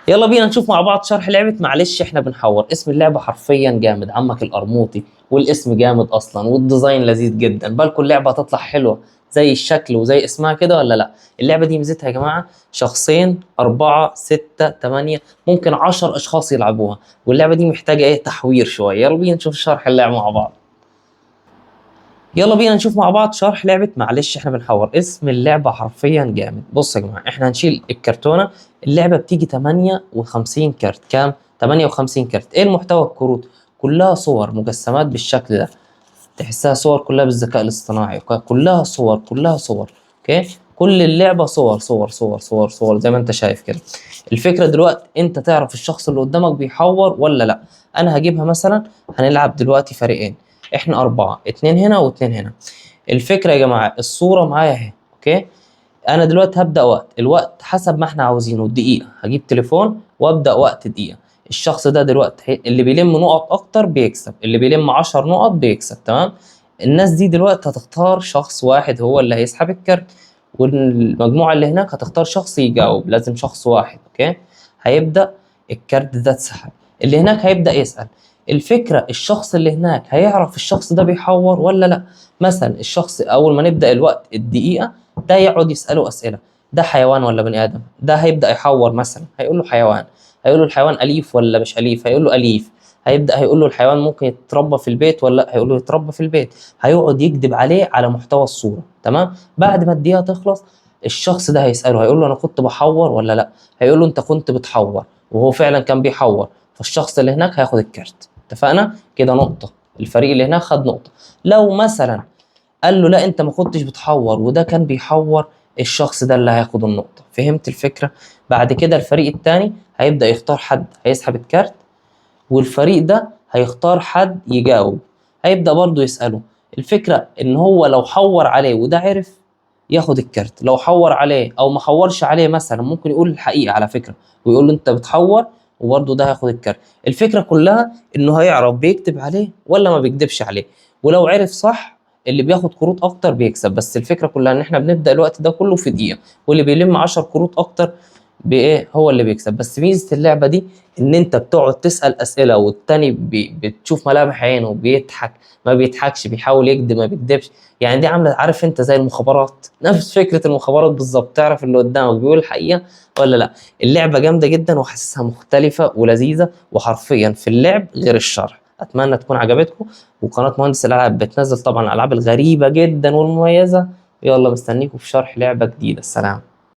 يلا بينا نشوف مع بعض شرح لعبة معلش احنا بنحور. اسم اللعبة حرفيا جامد، عمك القرموطي، والاسم جامد اصلا، والديزاين لذيذ جدا. بالكم اللعبة هتطلع حلوة زي الشكل وزي اسمها كده ولا لا؟ اللعبة دي ميزتها يا جماعة شخصين، أربعة، ستة، تمانية، ممكن 10 أشخاص يلعبوها. واللعبة دي محتاجة ايه؟ تحوير شوية. يلا بينا نشوف شرح اللعبة مع بعض. يلا بينا نشوف مع بعض شرح لعبة معلش احنا بنحور. اسم اللعبة حرفيا جامد. بص يا جماعة، احنا هنشيل الكرتونة. اللعبة بتيجي 58 كارت. كام؟ 58 كارت. ايه المحتوى الكروت؟ كلها صور مجسمات بالشكل ده، تحسها صور كلها بالذكاء الاصطناعي، كلها صور كلها صور. اوكي، كل اللعبة صور صور صور صور صور زي ما انت شايف كده. الفكرة دلوقتي انت تعرف الشخص اللي قدامك بيحور ولا لا. انا هجيبها مثلا، هنلعب دلوقتي فريقين، احنا أربعة، اتنين هنا واتنين هنا. الفكرة يا جماعة الصورة معايا اهي. اوكي، انا دلوقتي هبدأ وقت، الوقت حسب ما احنا عاوزينه، دقيقة. هجيب تليفون وابدأ وقت دقيقة. الشخص ده دلوقتي اللي بيلم نقط اكتر بيكسب، اللي بيلم 10 نقط بيكسب. تمام. الناس دي دلوقتي هتختار شخص واحد هو اللي هيسحب الكارت، والمجموعة اللي هناك هتختار شخص يجاوب، لازم شخص واحد. اوكي، هيبدأ الكارت ده اتسحب، اللي هناك هيبدأ يسأل. الفكرة الشخص اللي هناك هيعرف الشخص ده بيحور ولا لا. مثلا الشخص اول ما نبدأ الوقت الدقيقة ده يقعد يسأله أسئلة، ده حيوان ولا بني آدم؟ ده هيبدأ يحور، مثلا هيقول له حيوان، هيقول له الحيوان أليف ولا مش أليف؟ هيقول له أليف. هيبدأ هيقول له الحيوان ممكن يتربى في البيت ولا لا؟ هيقول له يتربى في البيت. هيقعد يكذب عليه على محتوى الصورة. تمام. بعد ما الدقيقة تخلص الشخص ده هيسأله، هيقول له أنا كنت بحور ولا لا؟ هيقول له أنت كنت بتحور، وهو فعلا كان بيحور. فالشخص اللي هناك هياخد الكارت. اتفقنا كده؟ نقطة. الفريق اللي هناك خد نقطة. لو مثلا قال له لا انت ما كنتش بتحور وده كان بيحور، الشخص ده اللي هياخد النقطة. فهمت الفكرة؟ بعد كده الفريق التاني هيبدأ يختار حد هيسحب الكارت، والفريق ده هيختار حد يجاوب، هيبدأ برضه يسأله. الفكرة ان هو لو حور عليه وده عرف ياخد الكارت، لو حور عليه او ما حورش عليه مثلا ممكن يقول الحقيقة على فكرة ويقول له انت بتحور، وبرضه ده هياخد الكارت. الفكرة كلها انه هيعرف بيكتب عليه ولا ما بيكدبش عليه. ولو عرف صح اللي بياخد كروت اكتر بيكسب. بس الفكرة كلها ان احنا بنبدأ الوقت ده كله في دقيقة، واللي بيلم 10 كروت اكتر بايه هو اللي بيكسب. بس ميزة اللعبة دي ان انت بتقعد تسأل اسئلة، والتاني بتشوف ملامح عينه، بيضحك ما بيضحكش، بيحاول يكذب ما بيكذبش. يعني دي عامله، عارف انت زي المخابرات، نفس فكره المخابرات بالظبط، تعرف اللي قدامك بيقول الحقيقه ولا لا. اللعبه جامده جدا وحاسسها مختلفه ولذيذه، وحرفيا في اللعب غير الشرح. اتمنى تكون عجبتكم. وقناه مهندس الالعاب بتنزل طبعا الالعاب الغريبه جدا والمميزه. يلا مستنيكم في شرح لعبه جديده. السلام.